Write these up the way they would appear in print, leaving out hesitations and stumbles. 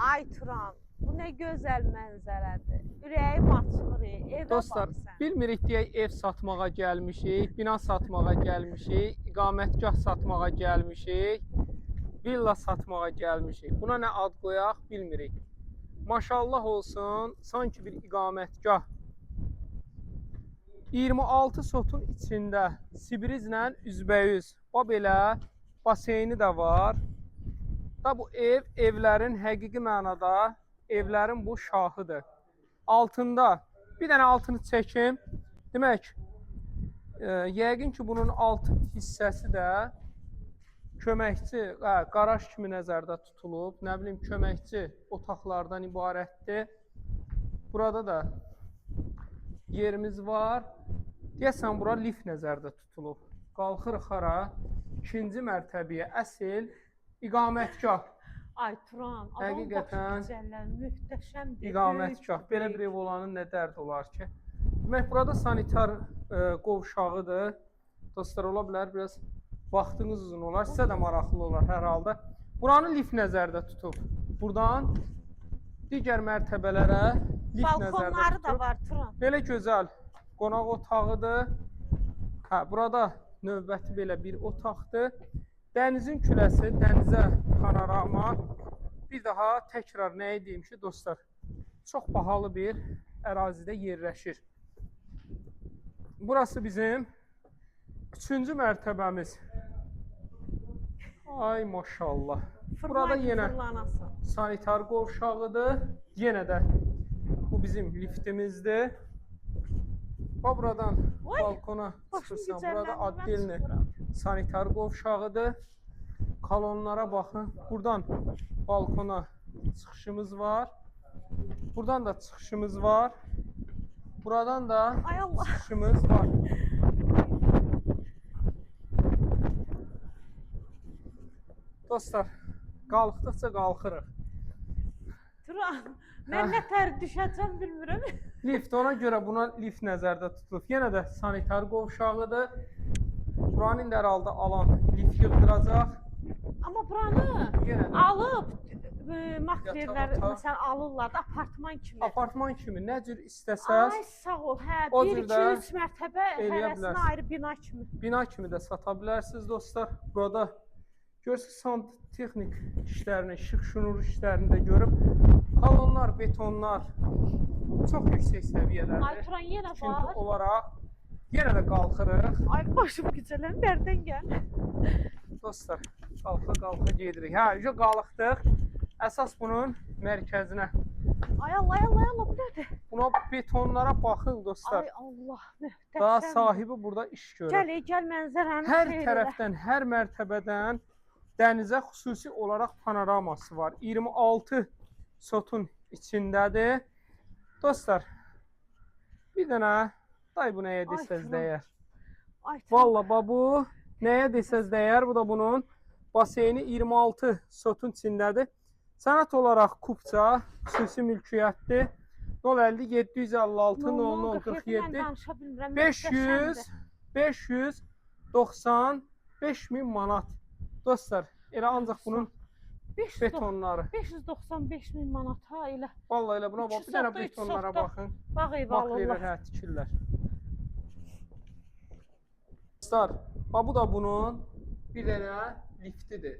Ay Turan, bu ne gözəl mənzərədir. Ürəyim açılır, evə Dostlar, bax sən. bilmirik deyək ev satmağa gəlmişik, bina satmağa gəlmişik, iqamətgah satmağa gəlmişik, villa satmağa gəlmişik. Buna nə ad qoyaq bilmirik. Maşallah olsun, sanki bir iqamətgah. 26 sotun içində Sibrizlə üzbəyüz. Bax belə baseyni də var. Da bu ev, evlərin həqiqi mənada evlərin bu şahıdır. Altında bir dənə altını çəkim. Demək, yəqin ki bunun alt hissəsi də köməkçi, qaraj kimi nəzərdə tutulub. Nə bilim, köməkçi otaqlardan ibarətdir. Burada da yerimiz var. Deyəsən, bura lift nəzərdə tutulub. Qalxırıq hara? İkinci mərtəbəyə, əsl iqamətgah. Ay Turan, adam Həqiqətən gözəllər, möhtəşəmdir. iqamətgah. Belə bir ev olanın nə dərd olar ki? Demək, burada sanitar qovşağıdır. Dostlar, ola bilər, biraz vaxtınız uzun olar. Sizə də maraqlı olar hər halda. Buranı lift nəzərdə tutub. Buradan digər mərtəbələrə lift nəzərdə Balkonları da tutub. var Turan. Belə gözəl qonaq otağıdır. Burada növbəti belə bir otaqdır. Dənizin küləsi, dənizə panorama. Bir daha təkrar nəyi deyim ki, dostlar, çox bahalı bir ərazidə yerləşir. Burası bizim 3-cü mərtəbəmiz. Ay maşallah. Burada yenə sanitar qovşağıdır. Yenə də bu bizim liftimizdir. Bax, buradan balkona çıxırsan. Burada addelini sanitar qovşağıdır. Kolonlara baxın. Buradan balkona çıxışımız var. Buradan da çıxışımız var. Buradan da çıxışımız var. Dostlar, qalxdıqca qalxırıq. Turan, mən nə tər düşəcəm bilmirəm. Lift, ona görə buna lift nəzərdə tutulub. Yenə də sanitar qovşağıdır. Buranın indi hər halda alan lift yığdıracaq. Amma buranı alıb, materiallər məsələn alırlar da apartman kimi. Apartman kimi, nə cür istəsəz. Ay sağ ol, hə, o 1-2-3 mərtəbə hərəsinə ayrı bina kimi. Bina kimi də sata bilərsiniz dostlar. Burada görürsünüz, santexnik işlərini, şıx-şunur işlərini də görüb. Kolonlar, betonlar çox yüksək səviyyələrdir. Ay Turan, yenə var. Çünki olaraq yenə də qalxırıq. Ay başım gücələn, nereden gəl? Dostlar, qalxa gedirik. Hə, qalxdıq. Əsas bunun mərkəzinə. Ay Allah, bu nədir? Buna betonlara baxın dostlar. Ay Allah, möhtəşəm. Daha sahibi burada iş görür. Gəl mənzərəni hər tərəfdən, hər mərtəbədən dənizə xüsusi olaraq panoraması var. 26 sotun içindədir. Dostlar, bir dənə, day bu nəyə desəz dəyər. Valla bu nəyə desəz dəyər. Bu da bunun baseyni 26 sotun içindədir. Sənət olaraq Kupça, xüsusi mülkiyyətdir. 050 756 00 47 595 min manat. Dostlar, elə ancaq bunun betonları. 595 min manat ha elə. Vallahi elə buna bax, bir dənə betonlara baxın. Bax eyvallah. Bax verir, hə, tikirlər. Dostlar, bu da bunun bir dənə liftidir.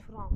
Turan.